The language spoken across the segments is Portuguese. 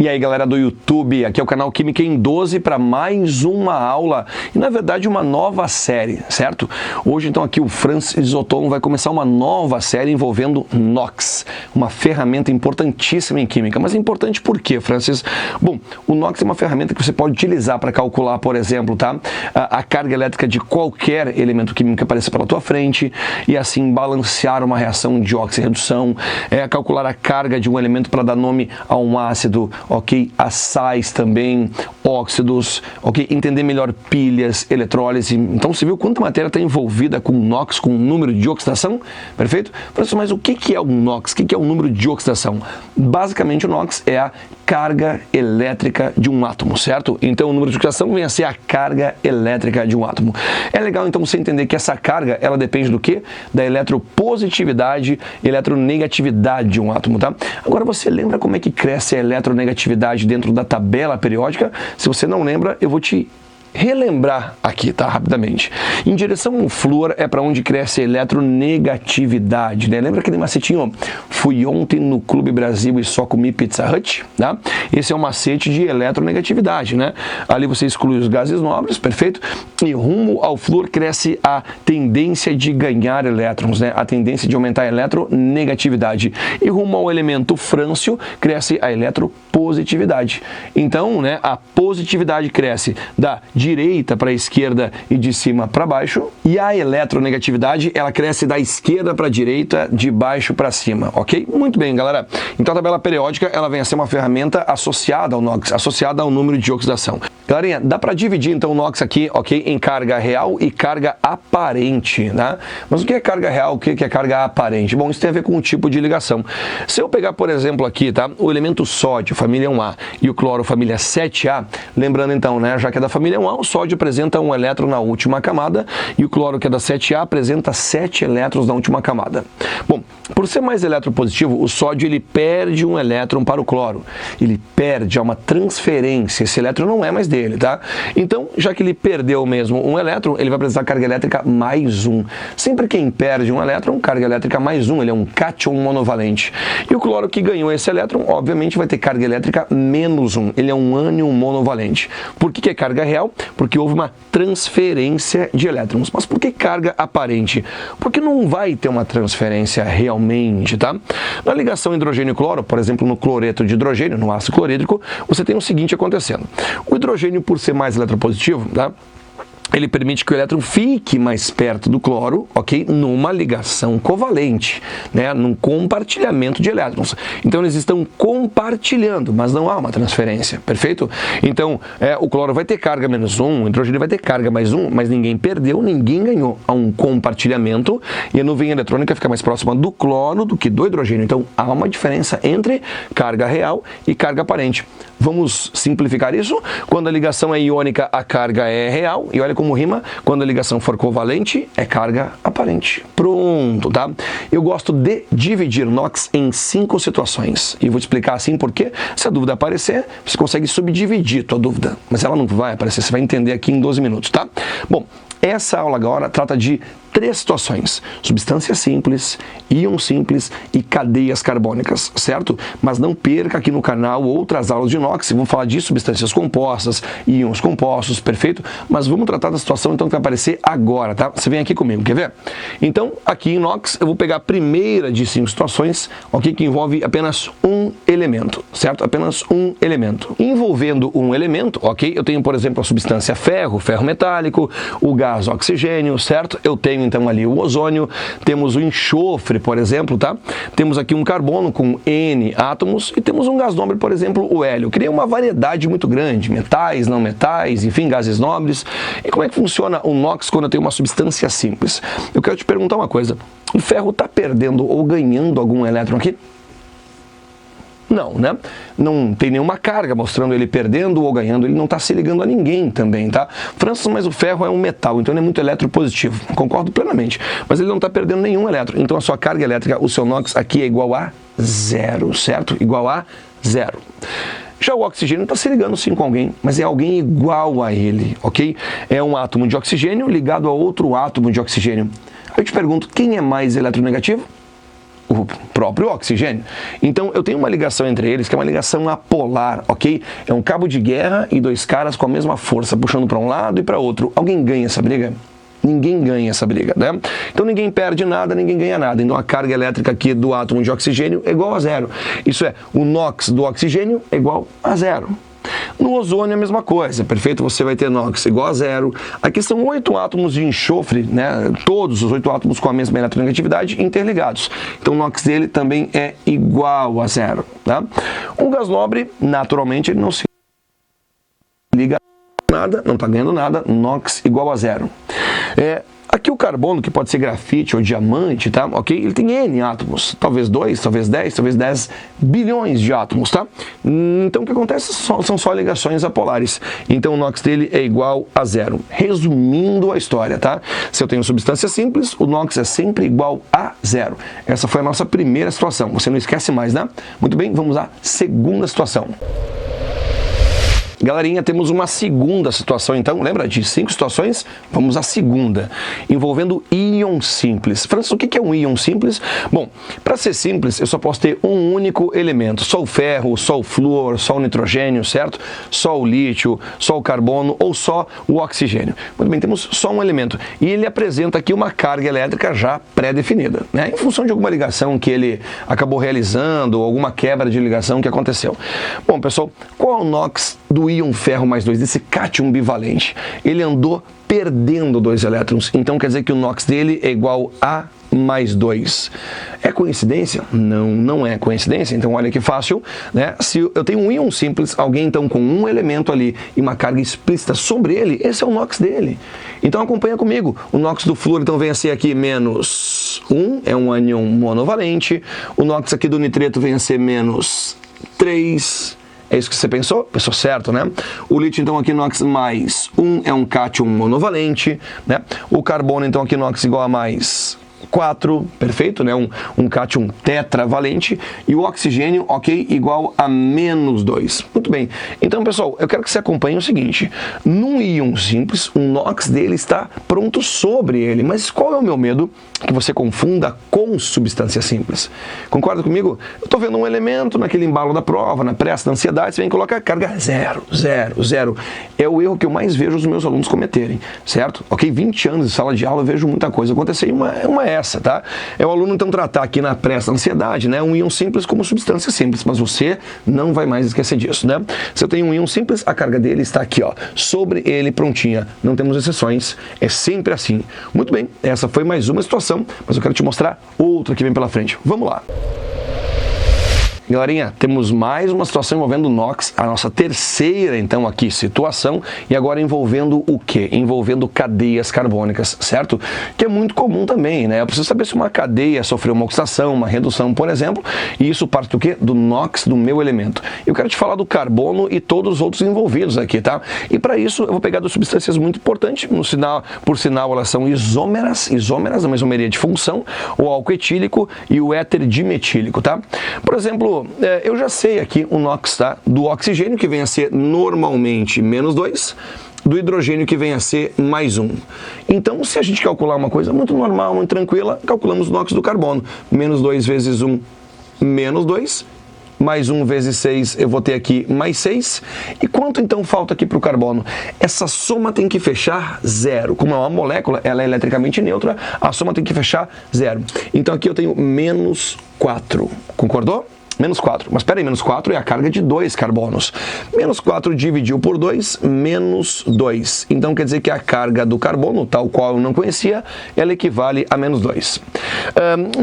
E aí galera do YouTube, aqui é o canal Química em 12 para mais uma aula e na verdade uma nova série, certo? Hoje então aqui o Francis Otton vai começar uma nova série envolvendo NOx, uma ferramenta importantíssima em química. Mas é importante por quê, Francis? Bom, o NOx é uma ferramenta que você pode utilizar para calcular, por exemplo, tá? A carga elétrica de qualquer elemento químico que apareça pela tua frente e assim balancear uma reação de oxirredução, calcular a carga de um elemento para dar nome a um ácido, ok? As sais também, óxidos, ok? Entender melhor pilhas, eletrólise. Então você viu quanta matéria está envolvida com NOx, com o número de oxidação? Perfeito? Mas o que é o NOx? O que é o número de oxidação? Basicamente o NOx é a carga elétrica de um átomo, certo? Então o número de oxidação vem a ser a carga elétrica de um átomo. É legal então você entender que essa carga, ela depende do quê? Da eletropositividade e eletronegatividade de um átomo, tá? Agora você lembra como é que cresce a eletronegatividade dentro da tabela periódica? Se você não lembra, eu vou te relembrar aqui, tá? Rapidamente. Em direção ao flúor é para onde cresce a eletronegatividade, né? Lembra aquele macetinho? Fui ontem no Clube Brasil e só comi Pizza Hut, tá? Esse é um macete de eletronegatividade, né? Ali você exclui os gases nobres, perfeito? E rumo ao flúor cresce a tendência de ganhar elétrons, né? A tendência de aumentar a eletronegatividade. E rumo ao elemento frâncio cresce a eletropositividade. Então, né, a positividade cresce da direita para a esquerda e de cima para baixo, e a eletronegatividade ela cresce da esquerda para a direita, de baixo para cima, ok? Muito bem, galera. Então a tabela periódica ela vem a ser uma ferramenta associada ao NOx, associada ao número de oxidação. Galerinha, dá para dividir então o NOx aqui, ok, em carga real e carga aparente, né? Mas o que é carga real, o que é carga aparente? Bom, isso tem a ver com o tipo de ligação. Se eu pegar, por exemplo, aqui, tá, o elemento sódio, família 1A, e o cloro, família 7A, lembrando então, né, já que é da família 1A, o sódio apresenta um elétron na última camada e o cloro, que é da 7A, apresenta 7 elétrons na última camada. Bom, por ser mais eletropositivo, o sódio ele perde um elétron para o cloro. Ele perde, há uma transferência, esse elétron não é mais dele, tá? Então, já que ele perdeu mesmo um elétron, ele vai apresentar carga elétrica mais 1. Sempre quem perde um elétron, carga elétrica mais 1, ele é um cátion monovalente. E o cloro que ganhou esse elétron, obviamente vai ter carga elétrica menos 1, ele é um ânion monovalente. Por que é carga real? Porque houve uma transferência de elétrons. Mas por que carga aparente? Porque não vai ter uma transferência realmente, tá? Na ligação hidrogênio-cloro, por exemplo, no cloreto de hidrogênio, no ácido clorídrico, você tem o seguinte acontecendo. O hidrogênio, por ser mais eletropositivo, tá? Ele permite que o elétron fique mais perto do cloro, ok? Numa ligação covalente, né? Num compartilhamento de elétrons. Então eles estão compartilhando, mas não há uma transferência, perfeito? Então o cloro vai ter carga menos 1, o hidrogênio vai ter carga mais 1, mas ninguém perdeu, ninguém ganhou. Há um compartilhamento e a nuvem eletrônica fica mais próxima do cloro do que do hidrogênio. Então há uma diferença entre carga real e carga aparente. Vamos simplificar isso? Quando a ligação é iônica, a carga é real. E olha como rima, quando a ligação for covalente, é carga aparente. Pronto, tá? Eu gosto de dividir NOx em 5 situações. E vou te explicar assim porque, se a dúvida aparecer, você consegue subdividir a tua dúvida. Mas ela não vai aparecer, você vai entender aqui em 12 minutos, tá? Bom, essa aula agora trata de 3 situações: substância simples, íon simples e cadeias carbônicas, certo? Mas não perca aqui no canal outras aulas de NOx, vamos falar de substâncias compostas, íons compostos, perfeito? Mas vamos tratar da situação então que vai aparecer agora, tá? Você vem aqui comigo, quer ver? Então, aqui em NOx, eu vou pegar a primeira de 5 situações, ok? Que envolve apenas um elemento, certo? Apenas um elemento. Envolvendo um elemento, ok? Eu tenho, por exemplo, a substância ferro, ferro metálico, o gás oxigênio, certo? Eu tenho então ali o ozônio, temos o enxofre, por exemplo, tá? Temos aqui um carbono com N átomos e temos um gás nobre, por exemplo, o hélio. Eu criei uma variedade muito grande, metais, não metais, enfim, gases nobres. E como é que funciona o NOx quando eu tenho uma substância simples? Eu quero te perguntar uma coisa: o ferro está perdendo ou ganhando algum elétron aqui? Não, né? Não tem nenhuma carga mostrando ele perdendo ou ganhando, ele não está se ligando a ninguém também, tá? Francis, mas o ferro é um metal, então ele é muito eletropositivo, concordo plenamente, mas ele não está perdendo nenhum elétron, então a sua carga elétrica, o seu NOx aqui é igual a 0, certo? Igual a 0. Já o oxigênio está se ligando sim com alguém, mas é alguém igual a ele, ok? É um átomo de oxigênio ligado a outro átomo de oxigênio. Eu te pergunto, quem é mais eletronegativo? O do próprio oxigênio. Então eu tenho uma ligação entre eles que é uma ligação apolar, ok? É um cabo de guerra e dois caras com a mesma força, puxando para um lado e para outro. Alguém ganha essa briga? Ninguém ganha essa briga, né? Então ninguém perde nada, ninguém ganha nada. Então a carga elétrica aqui do átomo de oxigênio é igual a zero. Isso é, o NOx do oxigênio é igual a zero. No ozônio é a mesma coisa, perfeito? Você vai ter NOx igual a zero. Aqui são 8 átomos de enxofre, né? Todos os 8 átomos com a mesma eletronegatividade interligados. Então o NOx dele também é igual a zero, tá? Um gás nobre, naturalmente, ele não se liga a nada, não está ganhando nada, NOx igual a zero. Aqui o carbono, que pode ser grafite ou diamante, tá? Ok? Ele tem N átomos, talvez 2, talvez 10, talvez 10 bilhões de átomos, tá? Então o que acontece são só ligações apolares. Então o NOx dele é igual a zero. Resumindo a história, tá? Se eu tenho substância simples, o NOx é sempre igual a zero. Essa foi a nossa primeira situação. Você não esquece mais, né? Muito bem, vamos à segunda situação. Galerinha, temos uma segunda situação, então, lembra de 5 situações? Vamos à segunda, envolvendo íon simples. Francis, o que é um íon simples? Bom, para ser simples, eu só posso ter um único elemento, só o ferro, só o flúor, só o nitrogênio, certo? Só o lítio, só o carbono ou só o oxigênio. Muito bem, temos só um elemento e ele apresenta aqui uma carga elétrica já pré-definida, né? Em função de alguma ligação que ele acabou realizando ou alguma quebra de ligação que aconteceu. Bom, pessoal, qual é o NOx do íon ferro mais 2, desse cátion bivalente? Ele andou perdendo 2 elétrons, então quer dizer que o NOx dele é igual a mais 2. É coincidência? Não, não é coincidência. Então olha que fácil, né? Se eu tenho um íon simples, alguém então com um elemento ali e uma carga explícita sobre ele, esse é o NOx dele. Então acompanha comigo. O NOx do flúor então vem a ser aqui menos 1, é um ânion monovalente. O NOx aqui do nitreto vem a ser menos 3. É isso que você pensou? Pensou certo, né? O lítio, então, aqui NOx mais 1 é um cátion monovalente, né? O carbono, então, aqui NOx igual a mais 4, perfeito, né? Um cátion tetravalente. E o oxigênio, ok, igual a menos 2. Muito bem. Então, pessoal, eu quero que você acompanhe o seguinte. Num íon simples, o NOx dele está pronto sobre ele. Mas qual é o meu medo? Que você confunda com substância simples. Concorda comigo? Eu estou vendo um elemento naquele embalo da prova, na pressa, na ansiedade, você vem e coloca a carga 0, 0, 0. É o erro que eu mais vejo os meus alunos cometerem, certo? Ok, 20 anos de sala de aula, eu vejo muita coisa acontecer e uma é essa, tá? É o aluno então tratar aqui na pressa, na ansiedade, né? Um íon simples como substância simples, mas você não vai mais esquecer disso, né? Se eu tenho um íon simples, a carga dele está aqui, ó, sobre ele, prontinha. Não temos exceções, é sempre assim. Muito bem, essa foi mais uma situação, mas eu quero te mostrar outra que vem pela frente. Vamos lá! Galerinha, temos mais uma situação envolvendo o NOx, a nossa terceira, então, aqui, situação, e agora envolvendo o quê? Envolvendo cadeias carbônicas, certo? Que é muito comum também, né? Eu preciso saber se uma cadeia sofreu uma oxidação, uma redução, por exemplo, e isso parte do quê? Do NOx do meu elemento. Eu quero te falar do carbono e todos os outros envolvidos aqui, tá? E para isso, eu vou pegar duas substâncias muito importantes, por sinal, elas são isômeras, uma isomeria de função, o álcool etílico e o éter dimetílico, tá? Por exemplo, eu já sei aqui o NOx, tá? Do oxigênio, que vem a ser normalmente menos 2, do hidrogênio, que vem a ser mais 1. Então, se a gente calcular uma coisa muito normal, muito tranquila, calculamos o NOx do carbono. Menos 2 vezes 1, menos 2. Mais 1 vezes 6, eu vou ter aqui mais 6. E quanto então falta aqui para o carbono? Essa soma tem que fechar 0. Como é uma molécula, ela é eletricamente neutra, a soma tem que fechar 0. Então aqui eu tenho menos 4. Concordou? Menos 4. Mas espera aí, menos 4 é a carga de 2 carbonos. Menos 4 dividiu por 2, menos 2. Então quer dizer que a carga do carbono, tal qual eu não conhecia, ela equivale a menos 2.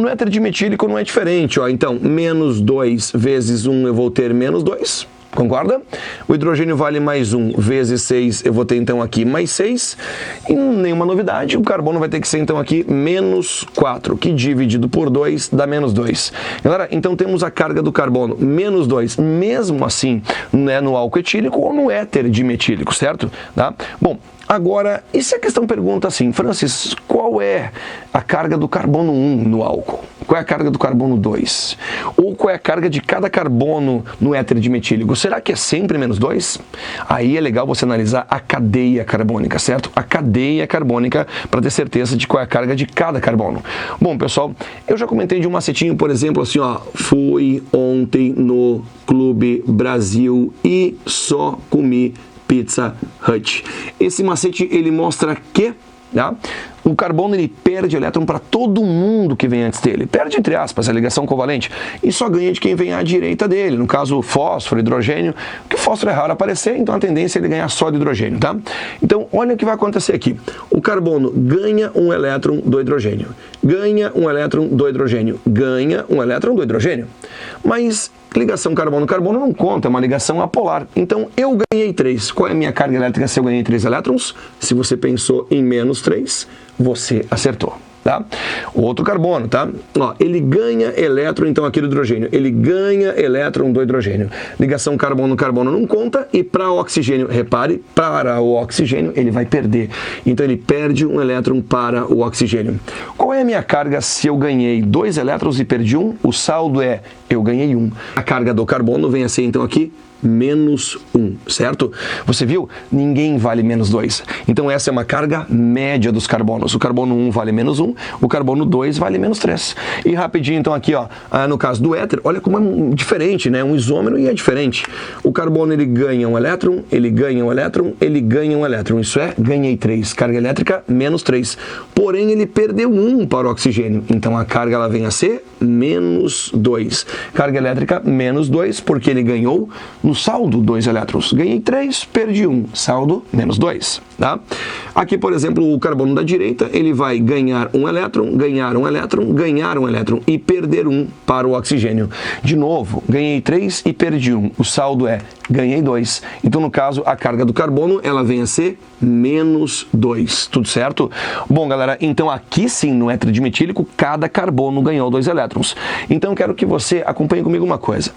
No éter dimetílico não é diferente, ó. Então, menos 2 vezes 1 eu vou ter menos 2. Concorda? O hidrogênio vale mais 1 vezes 6, eu vou ter então aqui mais 6. E nenhuma novidade, o carbono vai ter que ser então aqui menos 4, que dividido por 2 dá menos 2. Galera, então temos a carga do carbono menos 2, mesmo assim, né, no álcool etílico ou no éter dimetílico, certo? Tá? Bom, agora, e se a questão pergunta assim, Francis, qual é a carga do carbono 1 no álcool? Qual é a carga do carbono 2? Ou qual é a carga de cada carbono no éter dimetílico? Será que é sempre menos 2? Aí é legal você analisar a cadeia carbônica, certo? A cadeia carbônica para ter certeza de qual é a carga de cada carbono. Bom, pessoal, eu já comentei de um macetinho, por exemplo, assim, ó, fui ontem no Clube Brasil e só comi Pizza Hut. Esse macete, ele mostra que o carbono ele perde elétron para todo mundo que vem antes dele. Perde, entre aspas, a ligação covalente e só ganha de quem vem à direita dele. No caso, o fósforo, hidrogênio, que o fósforo é raro aparecer, então a tendência é ele ganhar só de hidrogênio, tá? Então, olha o que vai acontecer aqui. O carbono ganha um elétron do hidrogênio, ganha um elétron do hidrogênio, ganha um elétron do hidrogênio. Mas ligação carbono-carbono não conta, é uma ligação apolar. Então, eu ganhei 3. Qual é a minha carga elétrica se eu ganhei 3 elétrons? Se você pensou em menos 3, você acertou, tá? O outro carbono, tá? Ó, ele ganha elétron, então, aqui do hidrogênio. Ele ganha elétron do hidrogênio. Ligação carbono-carbono não conta. E para o oxigênio, repare, para o oxigênio, ele vai perder. Então, ele perde um elétron para o oxigênio. Qual é a minha carga se eu ganhei 2 elétrons e perdi 1? O saldo é, eu ganhei 1. A carga do carbono vem a ser, então, aqui, menos 1, certo? Você viu? Ninguém vale menos 2. Então essa é uma carga média dos carbonos. O carbono 1 vale menos 1, o carbono 2 vale menos 3. E rapidinho, então aqui, ó, no caso do éter, olha como é diferente, né? Um isômero e é diferente. O carbono, ele ganha um elétron, ele ganha um elétron, ele ganha um elétron. Isso é, ganhei 3. Carga elétrica, menos 3. Porém, ele perdeu 1 para o oxigênio. Então a carga, ela vem a ser menos 2. Carga elétrica, menos 2, porque ele ganhou no saldo 2 elétrons. Ganhei 3, perdi 1. Saldo, menos 2. Tá? Aqui, por exemplo, o carbono da direita, ele vai ganhar um elétron, ganhar um elétron, ganhar um elétron e perder 1 para o oxigênio. De novo, ganhei 3 e perdi 1. O saldo é, ganhei 2. Então, no caso, a carga do carbono, ela vem a ser menos 2. Tudo certo? Bom, galera, então aqui sim, no éter dimetílico, cada carbono ganhou 2 elétrons. Então, quero que você acompanhe comigo uma coisa.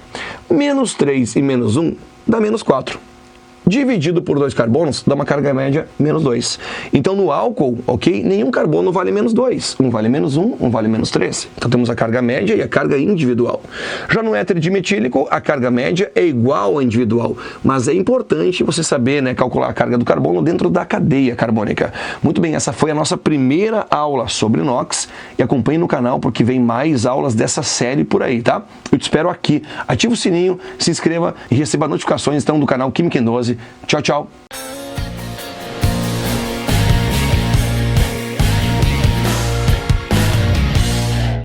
Menos 3 e menos 1 dá menos 4. Dividido por 2 carbonos, dá uma carga média menos 2. Então, no álcool, ok, nenhum carbono vale menos 2. Um vale menos 1, um vale menos 3. Então, temos a carga média e a carga individual. Já no éter dimetílico, a carga média é igual à individual. Mas é importante você saber, né, calcular a carga do carbono dentro da cadeia carbônica. Muito bem, essa foi a nossa primeira aula sobre NOx. E acompanhe no canal, porque vem mais aulas dessa série por aí, tá? Eu te espero aqui. Ative o sininho, se inscreva e receba notificações, então, do canal Química em 12. Tchau, tchau.